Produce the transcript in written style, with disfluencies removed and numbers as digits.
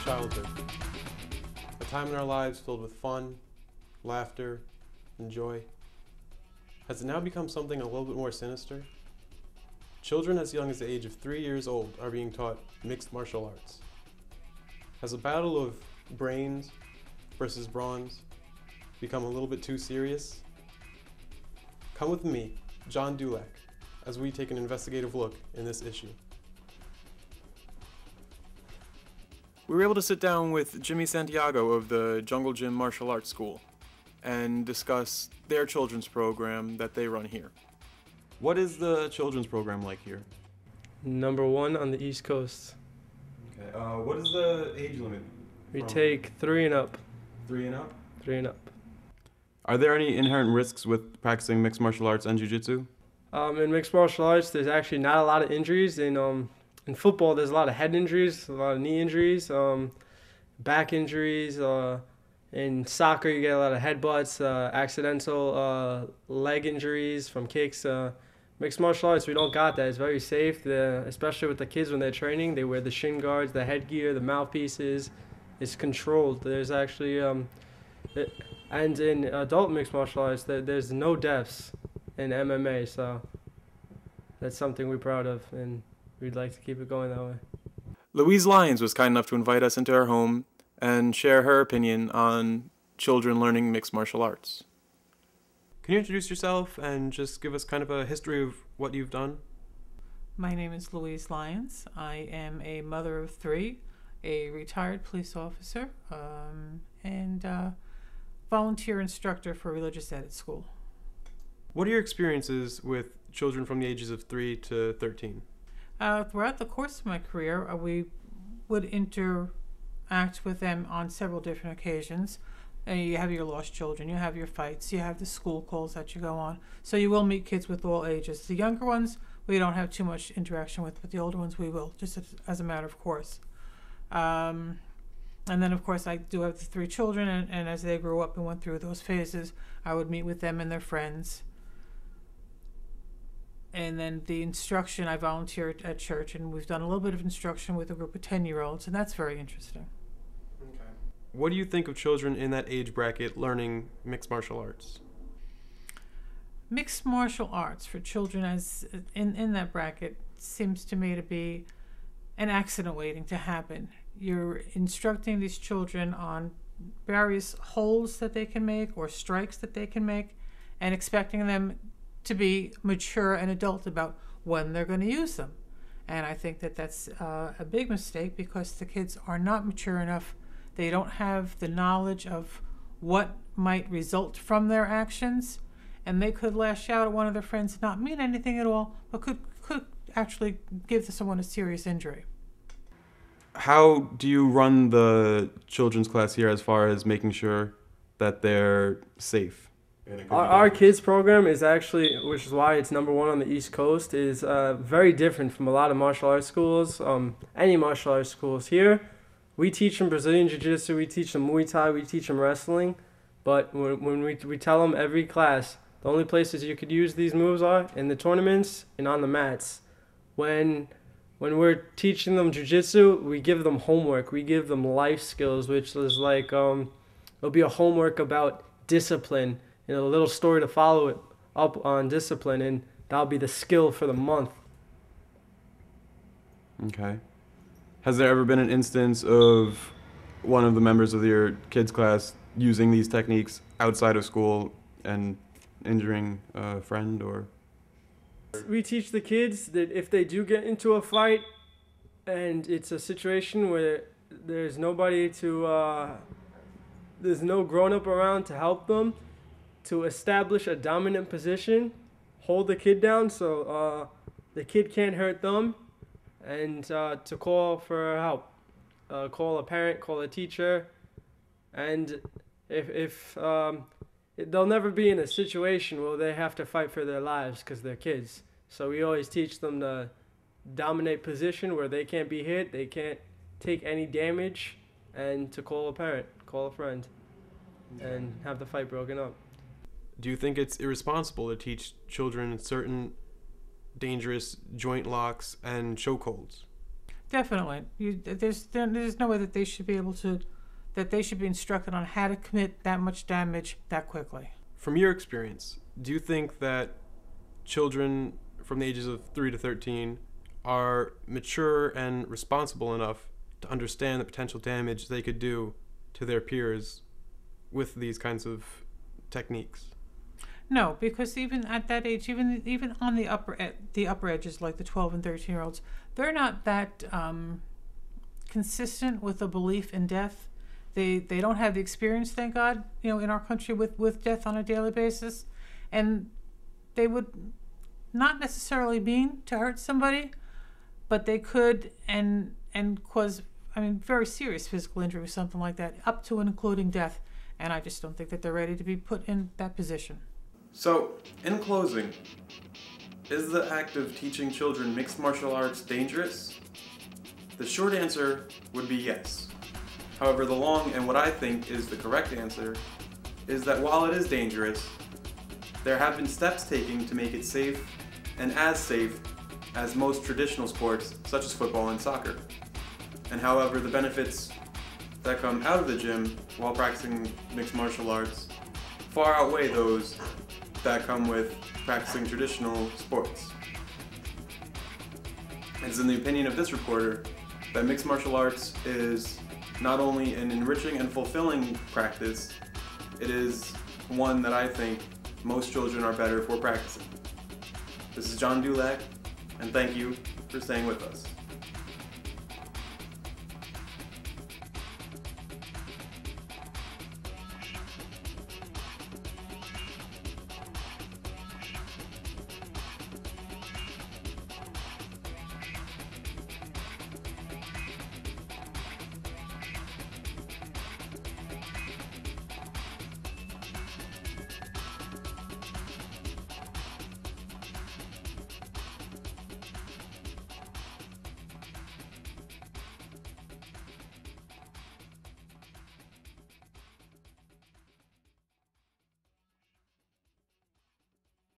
Childhood. A time in our lives filled with fun, laughter, and joy. Has it now become something a little bit more sinister? Children as young as the age of 3 years old are being taught mixed martial arts. Has a battle of brains versus bronze become a little bit too serious? Come with me, John Dulak, as we take an investigative look in this issue. We were able to sit down with Jimmy Santiago of the Jungle Gym Martial Arts School and discuss their children's program that they run here. What is the children's program like here? #1 on the East Coast. Okay. What is the age limit? We take 3 and up. 3 and up? 3 and up. Are there any inherent risks with practicing mixed martial arts and jiu-jitsu? In mixed martial arts, there's actually not a lot of injuries. In football, there's a lot of head injuries, a lot of knee injuries, back injuries. In soccer, you get a lot of headbutts, accidental leg injuries from kicks. Mixed martial arts, we don't got that. It's very safe, especially with the kids when they're training. They wear the shin guards, the headgear, the mouthpieces. It's controlled. There's actually, and in adult mixed martial arts, there's no deaths in MMA, so that's something we're proud of, and we'd like to keep it going that way. Louise Lyons was kind enough to invite us into her home and share her opinion on children learning mixed martial arts. Can you introduce yourself and just give us kind of a history of what you've done? My name is Louise Lyons. I am a mother of 3, a retired police officer, and volunteer instructor for religious ed at school. What are your experiences with children from the ages of 3 to 13? Throughout the course of my career, we would interact with them on several different occasions. You have your lost children, you have your fights, you have the school calls that you go on. So you will meet kids with all ages. The younger ones, we don't have too much interaction with, but the older ones we will, just as a matter of course. And then, of course, I do have the 3 children, and as they grew up and went through those phases, I would meet with them and their friends. And then the instruction, I volunteered at church, and we've done a little bit of instruction with a group of 10-year-olds, and that's very interesting. Okay. What do you think of children in that age bracket learning mixed martial arts? Mixed martial arts for children as in that bracket seems to me to be an accident waiting to happen. You're instructing these children on various holds that they can make or strikes that they can make, and expecting them to be mature and adult about when they're going to use them. And I think that that's a big mistake, because the kids are not mature enough. They don't have the knowledge of what might result from their actions, and they could lash out at one of their friends and not mean anything at all, but could actually give someone a serious injury. How do you run the children's class here as far as making sure that they're safe? Our kids program is actually, which is why it's #1 on the East Coast, is very different from a lot of martial arts schools, any martial arts schools. Here, we teach them Brazilian Jiu-Jitsu, we teach them Muay Thai, we teach them wrestling, but when we tell them every class, the only places you could use these moves are in the tournaments and on the mats. When we're teaching them Jiu-Jitsu, we give them homework, we give them life skills, which is like, it'll be a homework about discipline, and a little story to follow it up on discipline, and that'll be the skill for the month. Okay. Has there ever been an instance of one of the members of your kids' class using these techniques outside of school and injuring a friend or? We teach the kids that if they do get into a fight and it's a situation where there's nobody there's no grown-up around to help them, to establish a dominant position, hold the kid down so the kid can't hurt them, and to call for help. Call a parent, call a teacher, and if they'll never be in a situation where they have to fight for their lives because they're kids. So we always teach them dominate position where they can't be hit, they can't take any damage, and to call a parent, call a friend, and have the fight broken up. Do you think it's irresponsible to teach children certain dangerous joint locks and chokeholds? Definitely. There's no way that they should be able to, that they should be instructed on how to commit that much damage that quickly. From your experience, do you think that children from the ages of 3 to 13 are mature and responsible enough to understand the potential damage they could do to their peers with these kinds of techniques? No, because even at that age, even on the upper edges, like the 12 and 13-year-olds, they're not that consistent with a belief in death. They don't have the experience, thank God, in our country with death on a daily basis, and they would not necessarily mean to hurt somebody, but they could and cause, very serious physical injury with something like that, up to and including death. And I just don't think that they're ready to be put in that position. So, in closing, is the act of teaching children mixed martial arts dangerous? The short answer would be yes. However, the long and what I think is the correct answer is that while it is dangerous, there have been steps taken to make it safe and as safe as most traditional sports such as football and soccer. And however, the benefits that come out of the gym while practicing mixed martial arts far outweigh those that come with practicing traditional sports. It's in the opinion of this reporter that mixed martial arts is not only an enriching and fulfilling practice, it is one that I think most children are better for practicing. This is John Dulak, and thank you for staying with us.